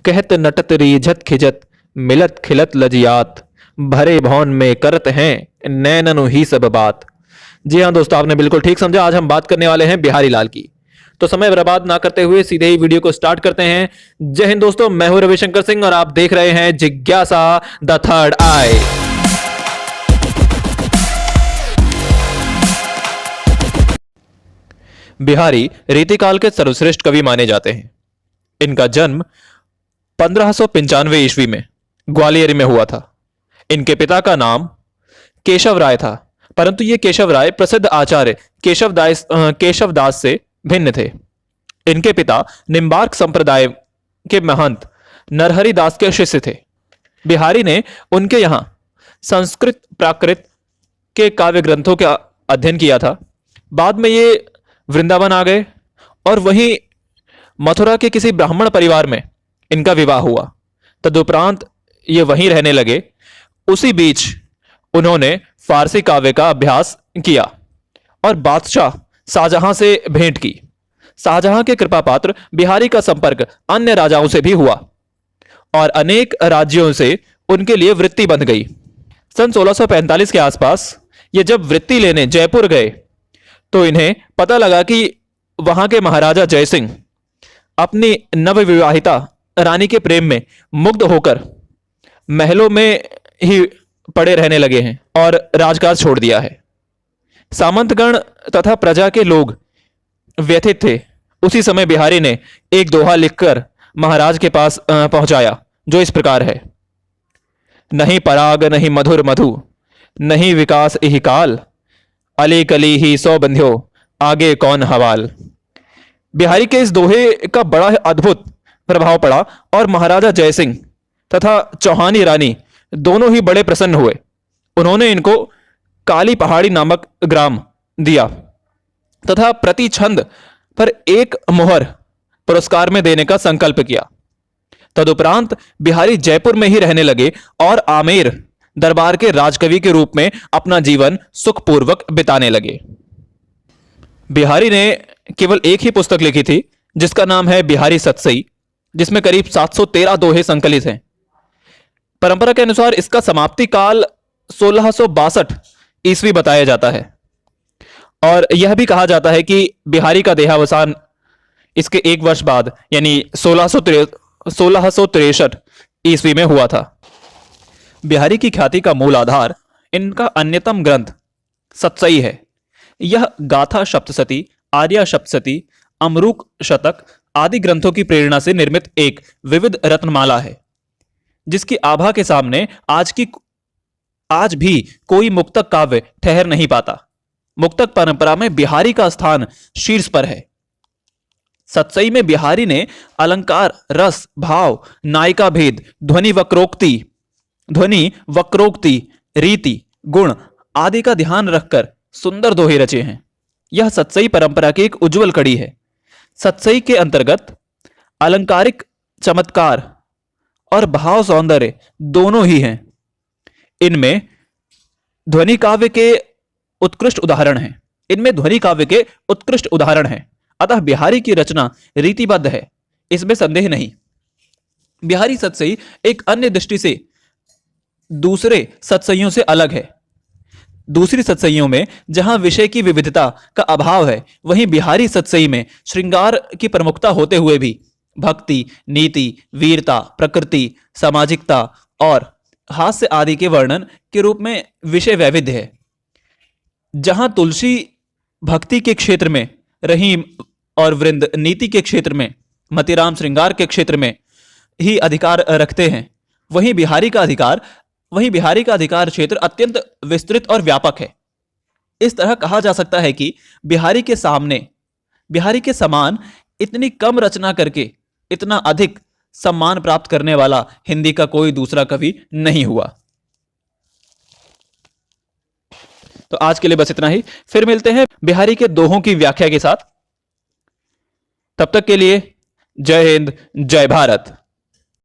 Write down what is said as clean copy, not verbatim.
कहत नटत रीझत खिजत मिलत खिलत लजियात, भरे भवन में करत हैं नैननु ही सब बात। जी हाँ दोस्तों, आपने बिल्कुल ठीक समझा। आज हम बात करने वाले हैं बिहारी लाल की। तो समय बर्बाद ना करते हुए सीधे ही वीडियो को स्टार्ट करते हैं। जय हिंद दोस्तों, मैं हूं रविशंकर सिंह और आप देख रहे हैं जिज्ञासा द थर्ड आई। बिहारी रीतिकाल के सर्वश्रेष्ठ कवि माने जाते हैं। इनका जन्म 1595 ईस्वी में ग्वालियर में हुआ था। इनके पिता का नाम केशव राय था, परंतु ये केशव राय प्रसिद्ध आचार्य केशव दास से भिन्न थे। इनके पिता निम्बार्क संप्रदाय के महंत नरहरि दास के शिष्य थे। बिहारी ने उनके यहाँ संस्कृत प्राकृत के काव्य ग्रंथों का अध्ययन किया था। बाद में ये वृंदावन आ गए और वहीं मथुरा के किसी ब्राह्मण परिवार में इनका विवाह हुआ। तदुपरांत ये वहीं रहने लगे। उसी बीच उन्होंने फारसी काव्य का अभ्यास किया और बादशाह शाहजहां से भेंट की। शाहजहां के कृपा पात्र बिहारी का संपर्क अन्य राजाओं से भी हुआ और अनेक राज्यों से उनके लिए वृत्ति बंध गई। सन 1645 के आसपास ये जब वृत्ति लेने जयपुर गए तो इन्हें पता लगा कि वहां के महाराजा जयसिंह अपनी नवविवाहिता रानी के प्रेम में मुग्ध होकर महलों में ही पड़े रहने लगे हैं और राजकाज छोड़ दिया है। सामंतगण तथा प्रजा के लोग व्यथित थे। उसी समय बिहारी ने एक दोहा लिखकर महाराज के पास पहुंचाया, जो इस प्रकार है। नहीं पराग नहीं मधुर मधु, नहीं विकास इहि काल, अली कली ही सौ बंध्यो, आगे कौन हवाल। बिहारी के इस दोहे का बड़ा अद्भुत प्रभाव पड़ा और महाराजा जयसिंह तथा चौहानी रानी दोनों ही बड़े प्रसन्न हुए। उन्होंने इनको काली पहाड़ी नामक ग्राम दिया तथा प्रति छंद पर एक मोहर पुरस्कार में देने का संकल्प किया। तदुपरांत बिहारी जयपुर में ही रहने लगे और आमेर दरबार के राजकवि के रूप में अपना जीवन सुखपूर्वक बिताने लगे। बिहारी ने केवल एक ही पुस्तक लिखी थी, जिसका नाम है बिहारी सतसई, जिसमें करीब 713 दोहे संकलित हैं। परंपरा के अनुसार इसका समाप्ति काल 1662 ईस्वी बताया जाता है और यह भी कहा जाता है कि बिहारी का देहावसान इसके एक वर्ष बाद यानी 1663 ईस्वी में हुआ था। बिहारी की ख्याति का मूल आधार इनका अन्यतम ग्रंथ सतसई है। यह गाथा सप्तशती, आर्या सप्तशती, अमरूक शतक आदि ग्रंथों की प्रेरणा से निर्मित एक विविध रत्नमाला है, जिसकी आभा के सामने आज भी कोई मुक्तक काव्य ठहर नहीं पाता। मुक्तक परंपरा में बिहारी का स्थान शीर्ष पर है। सतसई में बिहारी ने अलंकार, रस, भाव, नायिका भेद, ध्वनि वक्रोक्ति, रीति, गुण आदि का ध्यान रखकर सुंदर दोहे रचे हैं। यह सतसई परंपरा की एक उज्जवल कड़ी है। सतसई के अंतर्गत अलंकारिक चमत्कार और भाव सौंदर्य दोनों ही हैं। इनमें ध्वनि काव्य के उत्कृष्ट उदाहरण हैं। अतः बिहारी की रचना रीतिबद्ध है, इसमें संदेह नहीं। बिहारी सतसई एक अन्य दृष्टि से दूसरे सतसइयों से अलग है। दूसरी सतसइयों में जहां विषय की विविधता का अभाव है, वहीं बिहारी सतसई में श्रृंगार की प्रमुखता होते हुए भी भक्ति, नीति, वीरता, प्रकृति, सामाजिकता और हास्य आदि के वर्णन के रूप में विषय वैविध्य है। जहां तुलसी भक्ति के क्षेत्र में, रहीम और वृंद नीति के क्षेत्र में, मतीराम श्रृंगार के क्षेत्र में ही अधिकार रखते हैं, वहीं बिहारी का अधिकार क्षेत्र अत्यंत विस्तृत और व्यापक है। इस तरह कहा जा सकता है कि बिहारी के समान इतनी कम रचना करके इतना अधिक सम्मान प्राप्त करने वाला हिंदी का कोई दूसरा कवि नहीं हुआ। तो आज के लिए बस इतना ही। फिर मिलते हैं बिहारी के दोहों की व्याख्या के साथ। तब तक के लिए जय हिंद, जय भारत।